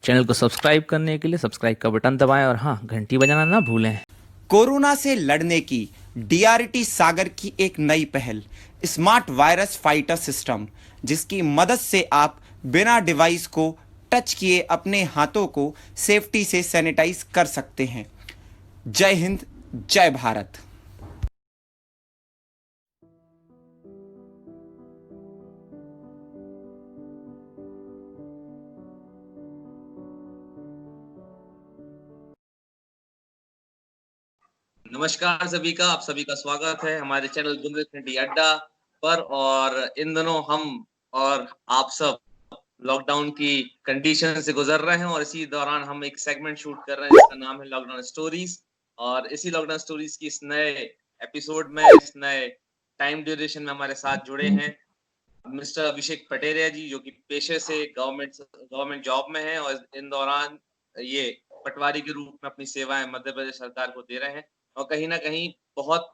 Channel को subscribe करने के लिए सब्सक्राइब का बटन दबाएं और हाँ, घंटी बजाना ना भूलें। कोरोना से लड़ने की डीआरटी सागर की एक नई पहल, स्मार्ट वायरस फाइटर सिस्टम, जिसकी मदद से आप बिना डिवाइस को टच किए अपने हाथों को सेफ्टी से सैनिटाइज कर सकते हैं। जय हिंद, जय भारत। नमस्कार सभी का, आप सभी का स्वागत है हमारे चैनल बुंदेलखंडी अड्डा पर। और इन दिनों हम और आप सब लॉकडाउन की कंडीशन से गुजर रहे हैं और इसी दौरान हम एक सेगमेंट शूट कर रहे हैं जिसका नाम है लॉकडाउन स्टोरीज। और इसी लॉकडाउन स्टोरीज की इस नए एपिसोड में, इस नए टाइम ड्यूरेशन में हमारे साथ जुड़े हैं मिस्टर अभिषेक पटेरिया जी, जो कि पेशे से गवर्नमेंट जॉब में हैं और इन दौरान ये पटवारी के रूप में अपनी सेवाएं मध्य प्रदेश सरकार को दे रहे हैं और कहीं ना कहीं बहुत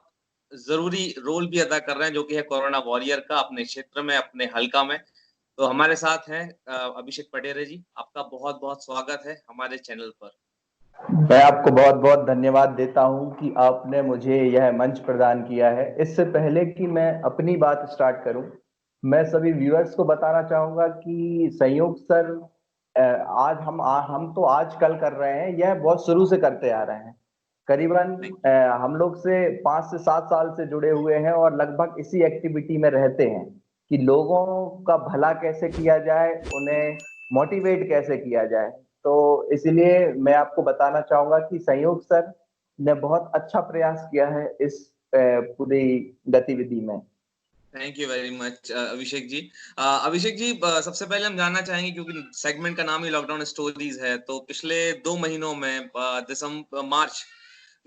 जरूरी रोल भी अदा कर रहे हैं, जो कि है कोरोना वॉरियर का अपने क्षेत्र में, अपने हलका में। तो हमारे साथ हैं अभिषेक पटेरिया जी। आपका बहुत बहुत स्वागत है हमारे चैनल पर। मैं आपको बहुत बहुत धन्यवाद देता हूं कि आपने मुझे यह मंच प्रदान किया है। इससे पहले कि मैं अपनी बात स्टार्ट करूं, मैं सभी व्यूअर्स को बताना चाहूंगा कि संयोग सर, आज हम तो आज कल कर रहे हैं, यह बहुत शुरू से करते आ रहे हैं। करीबन हम लोग से 5 से 7 साल से जुड़े हुए हैं और लगभग इसी एक्टिविटी में रहते हैं कि लोगों का भला कैसे किया जाए, उन्हें मोटिवेट कैसे किया जाए। तो इसलिए मैं आपको बताना चाहूंगा कि संयोग सर ने बहुत अच्छा प्रयास किया है इस पूरी गतिविधि में। Thank you very much Abhishek ji. Abhishek ji, सबसे पहले हम जानना चाहेंगे, क्योंकि सेगमेंट का नाम ही लॉकडाउन स्टोरीज है, तो पिछले 2 महीनों में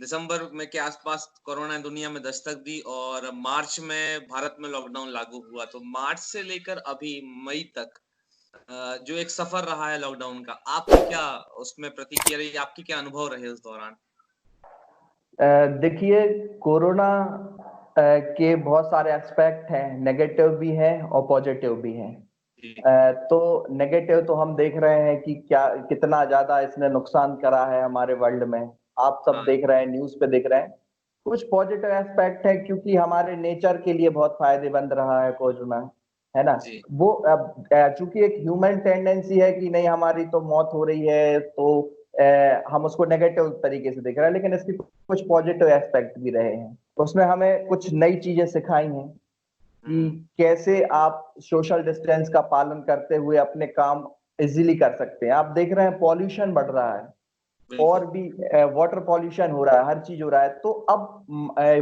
दिसंबर में के आसपास कोरोना ने दुनिया में दस्तक दी और मार्च में भारत में लॉकडाउन लागू हुआ। तो मार्च से लेकर अभी मई तक जो एक सफर रहा है लॉकडाउन का, आपकी क्या उसमें प्रतिक्रिया रही, आपके क्या अनुभव रहे उस दौरान? देखिए, कोरोना के बहुत सारे एस्पेक्ट हैं, नेगेटिव भी हैं और पॉजिटिव भी हैं। तो नेगेटिव तो हम देख रहे हैं कि क्या कितना ज्यादा इसने नुकसान करा है हमारे वर्ल्ड में। आप सब देख रहे हैं, न्यूज पे देख रहे हैं। कुछ पॉजिटिव एस्पेक्ट है क्योंकि हमारे नेचर के लिए बहुत फायदेमंद रहा है कोरोना, है ना। वो अब चूंकि एक ह्यूमन टेंडेंसी है कि नहीं हमारी तो मौत हो रही है, तो हम उसको नेगेटिव तरीके से देख रहे हैं, लेकिन इसके कुछ पॉजिटिव एस्पेक्ट भी रहे हैं। उसमें हमें कुछ नई चीजें सिखाई हैं कि कैसे आप सोशल डिस्टेंस का पालन करते हुए अपने काम इजीली कर सकते हैं। आप देख रहे हैं पॉल्यूशन बढ़ रहा है और भी वाटर पॉल्यूशन हो रहा है, हर चीज हो रहा है। तो अब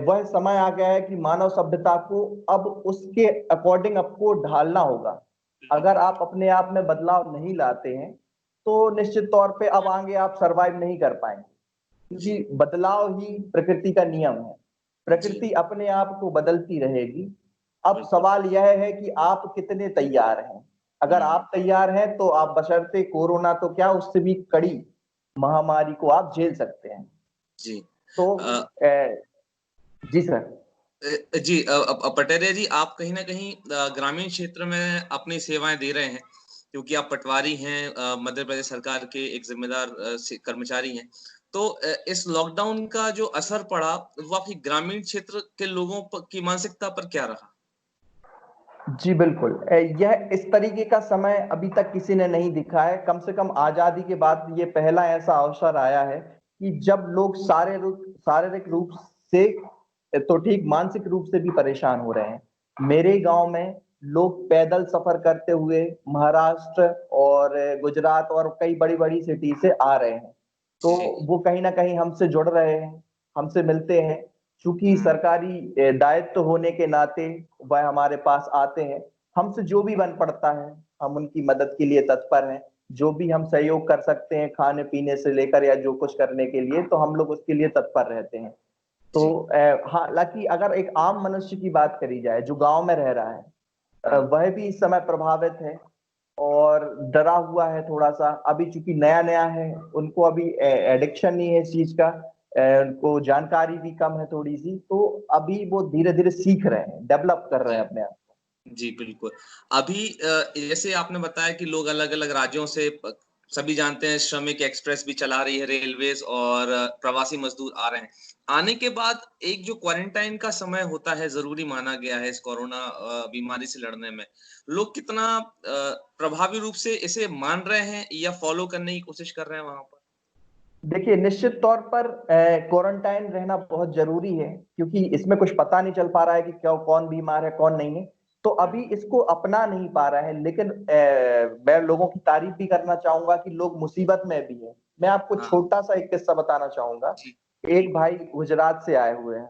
वह समय आ गया है कि मानव सभ्यता को अब उसके अकॉर्डिंग आपको ढालना होगा। अगर आप अपने आप में बदलाव नहीं लाते हैं तो निश्चित तौर पे अब आगे आप सरवाइव नहीं कर पाएंगे, क्योंकि बदलाव ही प्रकृति का नियम है। प्रकृति अपने आप को बदलती रहेगी। अब सवाल यह है कि आप कितने तैयार हैं। अगर आप तैयार हैं तो आप बशर्ते कोरोना तो क्या, उससे भी कड़ी महामारी को आप झेल सकते हैं। जी तो जी सर। जी पटेरिया जी, आप कहीं ना कहीं ग्रामीण क्षेत्र में अपनी सेवाएं दे रहे हैं, क्योंकि आप पटवारी हैं, मध्य प्रदेश सरकार के एक जिम्मेदार कर्मचारी हैं। तो इस लॉकडाउन का जो असर पड़ा वो आपकी ग्रामीण क्षेत्र के लोगों की मानसिकता पर क्या रहा? जी बिल्कुल, यह इस तरीके का समय अभी तक किसी ने नहीं दिखा है। कम से कम आजादी के बाद ये पहला ऐसा अवसर आया है कि जब लोग शारीरिक रूप से तो ठीक, मानसिक रूप से भी परेशान हो रहे हैं। मेरे गांव में लोग पैदल सफर करते हुए महाराष्ट्र और गुजरात और कई बड़ी बड़ी सिटी से आ रहे हैं। तो वो कहीं ना कहीं हमसे जुड़ रहे हैं, हमसे मिलते हैं। चूंकि सरकारी दायित्व होने के नाते वह हमारे पास आते हैं। हमसे जो भी बन पड़ता है हम उनकी मदद के लिए तत्पर हैं। जो भी हम सहयोग कर सकते हैं खाने पीने से लेकर या जो कुछ करने के लिए, तो हम लोग उसके लिए तत्पर रहते हैं। तो हालांकि अगर एक आम मनुष्य की बात करी जाए जो गांव में रह रहा है, वह भी इस समय प्रभावित है और डरा हुआ है थोड़ा सा। अभी चूंकि नया नया है, उनको अभी एडिक्शन नहीं है इस चीज का, उनको जानकारी भी कम है थोड़ी सी, तो अभी वो धीरे धीरे सीख रहे हैं, डेवलप कर रहे हैं अपने आप। जी बिल्कुल। अभी जैसे आपने बताया कि लोग अलग अलग राज्यों से सभी जानते हैं श्रमिक एक्सप्रेस भी चला रही है रेलवेज और प्रवासी मजदूर आ रहे हैं। आने के बाद एक जो क्वारंटाइन का समय होता है ज़रूरी माना गया है इस कोरोना बीमारी से लड़ने में। लोग कितना प्रभावी रूप से इसे मान रहे हैं या फॉलो करने की कोशिश कर रहे हैं वहाँ पर? देखिए, निश्चित तौर पर क्वारंटाइन रहना बहुत जरूरी है, क्योंकि इसमें कुछ पता नहीं चल पा रहा है कि क्या कौन बीमार है कौन नहीं है। तो अभी इसको अपना नहीं पा रहा है, लेकिन मैं लोगों की तारीफ भी करना चाहूंगा कि लोग मुसीबत में भी है। मैं आपको हाँ, छोटा सा एक किस्सा बताना चाहूंगा। जी, एक भाई गुजरात से आए हुए हैं,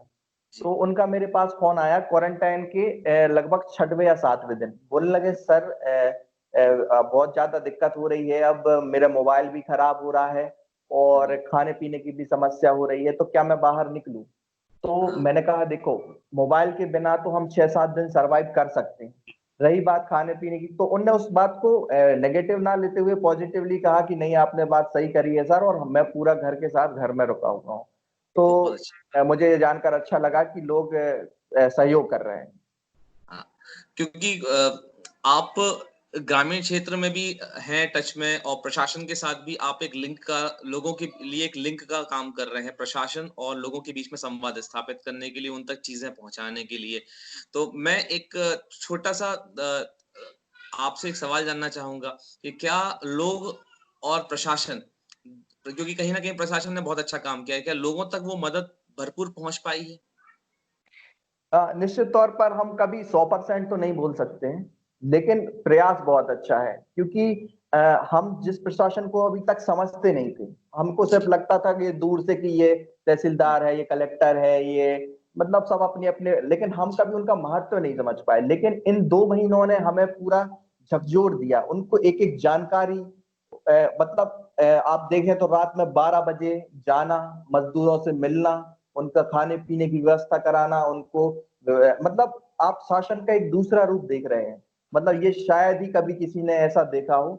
जी। तो उनका मेरे पास फोन आया क्वारंटाइन के लगभग 6वें या 7वें दिन। बोलने लगे, सर बहुत ज्यादा दिक्कत हो रही है, अब मेरा मोबाइल भी खराब हो रहा है और हुँ, खाने पीने की भी समस्या हो रही है, तो क्या मैं बाहर निकलूं? तो हाँ, मैंने कहा, देखो, मोबाइल के बिना तो हम 6-7 दिन सरवाइव कर सकते हैं। रही बात खाने पीने की, तो उनने उस बात को नेगेटिव ना लेते हुए पॉजिटिवली कहा कि नहीं, आपने बात सही करी है सर, और मैं पूरा घर के साथ घर में रुका हुआ हूँ। तो बहुत अच्छा। मुझे ये जानकर अच्छा लगा कि लोग सहयोग कर रहे हैं। हाँ, क्योंकि आप ग्रामीण क्षेत्र में भी हैं टच में और प्रशासन के साथ भी आप एक लिंक का लोगों के लिए एक लिंक का काम कर रहे हैं, प्रशासन और लोगों के बीच में संवाद स्थापित करने के लिए, उन तक चीज़ें पहुँचाने के लिए। तो मैं एक छोटा-सा आपसे एक सवाल जानना चाहूँगा कि क्या लोग और प्रशासन क्योंकि कहीं न कहीं प्रशासन ने बहुत अच्छा काम किया है, क्या लोगों तक वो मदद भरपूर पहुँच पाई है? निश्चित तौर पर हम कभी 100% तो नहीं बोल सकते हैं, लेकिन प्रयास बहुत अच्छा है, क्योंकि हम जिस प्रशासन को अभी तक समझते नहीं थे, हमको सिर्फ जी। लगता था कि दूर से कि ये हुँ, तहसीलदार है, ये कलेक्टर है, ये मतलब सब अपने-अपने, लेकिन हम कभी उनका महत्व नहीं समझ पाए। लेकिन इन 2 महीनों ने हमें पूरा झकझोर दिया, उनको एक-एक जानकारी मतलब आप देखें तो रात में 12 बजे जाना, मज़दूरों से मिलना, उनका खाने-पीने की व्यवस्था कराना, उनको मतलब आप शासन का एक दूसरा रूप देख रहे हैं। मतलब ये शायद ही कभी किसी ने ऐसा देखा हो।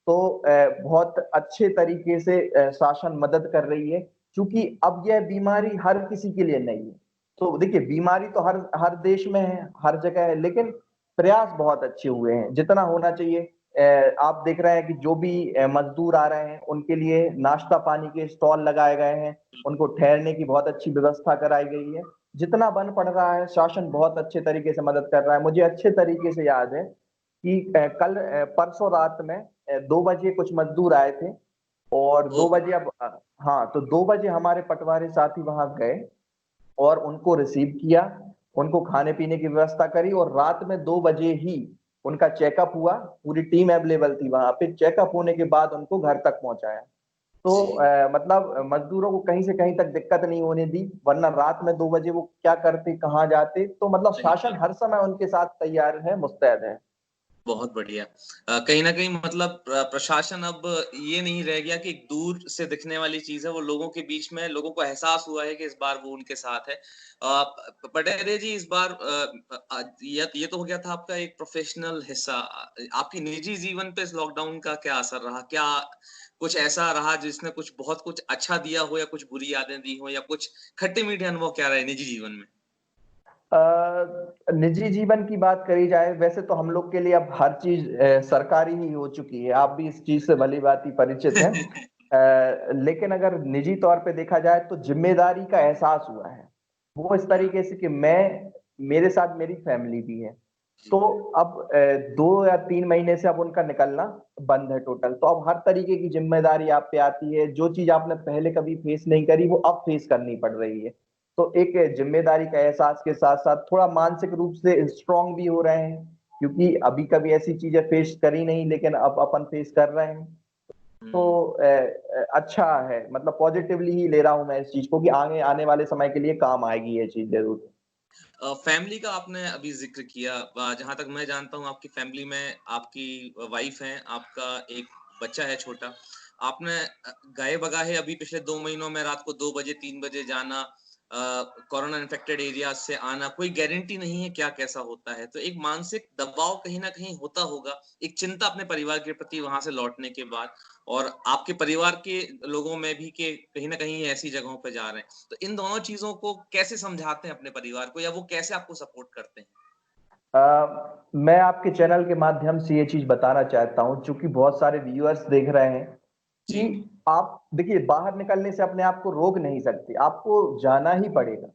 तो बहुत अच्छे तरीके से शासन मदद कर रही है, क्योंकि अब यह बीमारी हर किसी के लिए नहीं है। तो देखिए, बीमारी तो हर हर देश में है, हर जगह है, लेकिन प्रयास बहुत अच्छे हुए हैं, जितना होना चाहिए। आप देख रहे हैं कि जो भी मज़दूर आ रहे हैं, उनके लिए नाश्ता-पानी के स्टॉल लगाए गए हैं, उनको ठहरने की बहुत अच्छी व्यवस्था कराई गई है। जितना बन पड़ रहा है, शासन बहुत अच्छे तरीके से मदद कर रहा है। मुझे अच्छे तरीके से याद है कि कल परसों रात में 2 बजे कुछ मज़दूर आए थे, और 2 ओह! बजे अब हाँ, तो 2 बजे हमारे पटवारी साथी वहाँ गए और उनको रिसीव किया, उनको खाने-पीने की व्यवस्था करी, और रात में 2 बजे ही उनका चेकअप हुआ, पूरी टीम अवेलेबल थी वहाँ पे, चेकअप होने के बाद उनको घर तक पहुँचाया। तो जी। मतलब मज़दूरों को कहीं से कहीं तक दिक्कत नहीं होने दी, वरना रात में 2 बजे वो क्या करते, कहाँ जाते? तो मतलब सही शासन बात। हर समय उनके साथ तैयार है, मुस्तैद है। बहुत बढ़िया। कहीं न कहीं मतलब प्रशासन अब ये नहीं रह गया कि एक दूर से दिखने वाली चीज़ है, वो लोगों के बीच में लोगों को एहसास हुआ है कि इस बार वो उनके साथ है। पटेरे जी इस बार ये तो हो गया था आपका एक प्रोफ़ेशनल हिस्सा। आपके निजी जीवन पे इस लॉकडाउन का क्या असर रहा? क्या कुछ ऐसा रहा जिसने कुछ बहुत कुछ अच्छा दिया हो या कुछ बुरी यादें दी हों या कुछ खट्टे-मीठे अनुभव क्या रहे निजी जीवन में? निजी जीवन की बात करी जाए, वैसे तो हम लोग के लिए अब हर चीज़ सरकारी ही हो चुकी है। आप भी इस चीज़ से भली-भाँति परिचित हैं। लेकिन अगर निजी तौर पे देखा जाए तो ज़िम्मेदारी का एहसास हुआ है। वो इस हाँ, तरीके से कि मेरे साथ मेरी फैमिली भी है। जी। तो अब 2 या 3 महीने से अब उनका निकलना बंद है टोटल। तो अब हर तरीके की ज़िम्मेदारी आप पे आती है। जो चीज़ आपने पहले कभी फेस नहीं करी, वो अब फेस करनी पड़ रही है। तो एक ज़िम्मेदारी का एहसास के साथ-साथ थोड़ा मानसिक रूप से स्ट्रॉन्ग भी हो रहे हैं, क्योंकि अभी कभी ऐसी चीज़ें फेस करी नहीं, लेकिन अब अपन फेस कर रहे हैं। तो हुँ। अच्छा है, मतलब पॉज़िटिवली ही ले रहा हूँ मैं इस चीज़ को कि आगे आने वाले समय के लिए काम आएगी ये चीज़ ज़रूर। फैमिली का आपने अभी ज़िक्र किया जहाँ तक मैं जानता हूँ आपकी फैमिली में आपकी वाइफ़ हैं, आपका एक बच्चा है छोटा। आपने गाहे-बगाहे अभी पिछले 2 महीनों में रात को 2 बजे, 3 बजे जाना कोरोना इन्फेक्टेड एरियाज़ से आना, कोई गारंटी नहीं है क्या कैसा होता है। तो एक मानसिक दबाव कहीं न कहीं होता होगा, एक चिंता अपने परिवार के प्रति वहाँ से लौटने के बाद और आपके परिवार के लोगों में भी कि कहीं न कहीं ये ऐसी जगहों पे जा रहे हैं। तो इन दोनों चीज़ों को कैसे समझाते हैं अपने परिवार को या वो कैसे आपको सपोर्ट करते हैं? मैं आपके चैनल के माध्यम से ये चीज़ बताना चाहता हूँ, चूँकि बहुत सारे व्यूअर्स देख रहे हैं, कि आप देखिए बाहर निकलने से अपने आप को रोक नहीं सकते, आपको जाना ही पड़ेगा।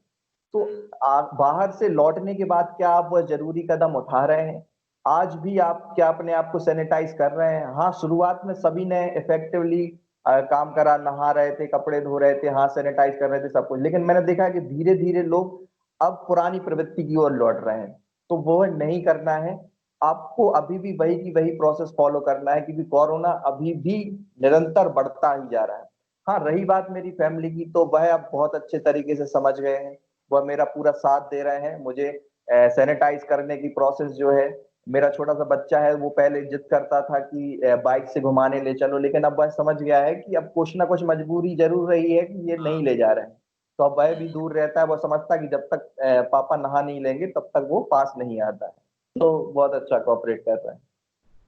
तो आप बाहर से लौटने के बाद क्या आप वह ज़रूरी कदम उठा रहे हैं? आज भी आप क्या अपने आप को सैनिटाइज़ कर रहे हैं? हाँ, शुरुआत में सभी ने इफ़ेक्टिवली काम करा, नहा रहे थे, कपड़े धो रहे थे, हाथ सैनिटाइज़ कर रहे थे, सब कुछ। लेकिन मैंने देखा है कि धीरे-धीरे लोग अब पुरानी प्रवृत्ति की ओर लौट रहे हैं। तो वो नहीं करना है। आपको अभी भी वही की वही प्रोसेस फ़ॉलो करना है क्योंकि कोरोना अभी भी निरंतर बढ़ता ही जा रहा है। हाँ, रही बात मेरी फैमिली की तो वह अब बहुत अच्छे तरीके से समझ गए हैं। वह मेरा पूरा साथ दे रहे हैं। मुझे सैनिटाइज़ करने की प्रोसेस जो है, मेरा छोटा-सा बच्चा है, वो पहले जिद करता था कि बाइक से घुमाने ले चलो, लेकिन अब वह समझ गया है कि अब कुछ ना कुछ मजबूरी ज़रूर रही है कि ये नहीं ले जा रहे हैं। तो अब वह भी दूर रहता है, वो समझता है कि जब तक पापा नहा नहीं लेंगे, तब तक वो पास नहीं आता है। तो बहुत अच्छा कोऑपरेट कर रहा है।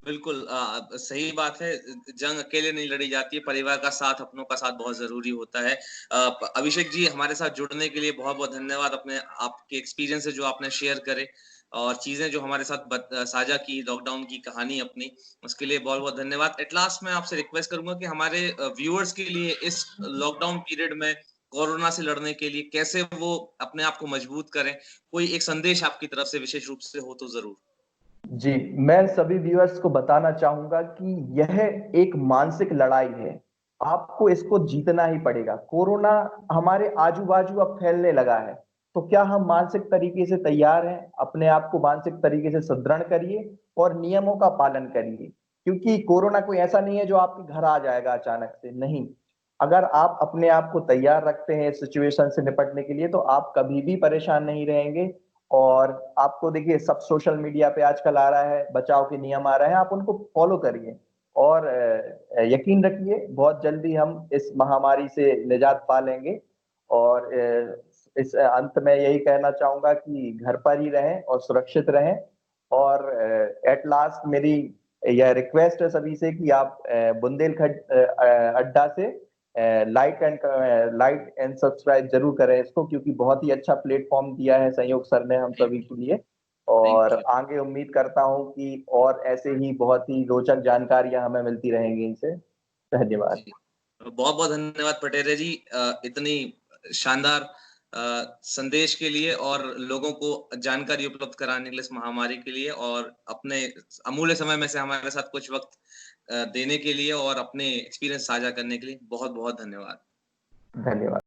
बिल्कुल सही बात है। जंग अकेले नहीं लड़ी जाती है, परिवार का साथ, अपनों का साथ बहुत ज़रूरी होता है। अभिषेक जी हमारे साथ जुड़ने के लिए बहुत-बहुत धन्यवाद। अपने आपके एक्सपीरियंस जो आपने शेयर करे और चीज़ें जो हमारे साथ साझा की, लॉकडाउन की कहानी अपनी, उसके लिए बहुत-बहुत धन्यवाद। एट लास्ट मैं आपसे रिक्वेस्ट करूँगा कि हमारे व्यूअर्स के लिए इस लॉकडाउन पीरियड में कोरोना से लड़ने के लिए कैसे वो अपने आप को मजबूत करें? कोई एक संदेश आपकी तरफ से विशेष रूप से हो तो ज़रूर। जी, मैं सभी व्यूअर्स को बताना चाहूँगा कि यह एक मानसिक लड़ाई है। आपको इसको जीतना ही पड़ेगा। कोरोना हमारे आजू-बाजू अब फैलने लगा है, तो क्या हम मानसिक तरीके से तैयार हैं? अपने आप को मानसिक तरीके से सुदृढ़ करिए और नियमों का पालन करिए, क्योंकि कोरोना कोई ऐसा नहीं है जो आपके घर आ जाएगा अचानक से, नहीं। अगर आप अपने आप को तैयार रखते हैं इस सिचुएशन से निपटने के लिए, तो आप कभी भी परेशान नहीं रहेंगे और आपको देखिए सब सोशल मीडिया पे आजकल आ रहा है, बचाव के नियम आ रहे हैं, आप उनको फॉलो करिए और यकीन रखिए बहुत जल्दी हम इस महामारी से निजात पा लेंगे और इस अंत में यही कहना चाहूँगा कि घर पर ही रहें और सुरक्षित रहें और एट लास्ट मेरी यह रिक्वेस्ट है सभी से कि आप बुंदेलखंड अड्डा से लाइक एंड सब्सक्राइब ज़रूर करें इसको क्योंकि बहुत ही अच्छा प्लेटफ़ॉर्म दिया है संयोग सर ने हम सभी के लिए थैंक और यू। आगे उम्मीद करता हूँ कि और ऐसे ही बहुत ही रोचक जानकारियाँ हमें मिलती रहेंगी इनसे। धन्यवाद। जी। बहुत-बहुत धन्यवाद पटेरे जी इतनी शानदार संदेश के लिए और लोगों को जानकारी उपलब्ध कराने के लिए इस महामारी के लिए और अपने अमूल्य समय में से हमारे साथ कुछ वक़्त देने के लिए और अपने एक्सपीरियंस साझा करने के लिए बहुत-बहुत धन्यवाद। धन्यवाद।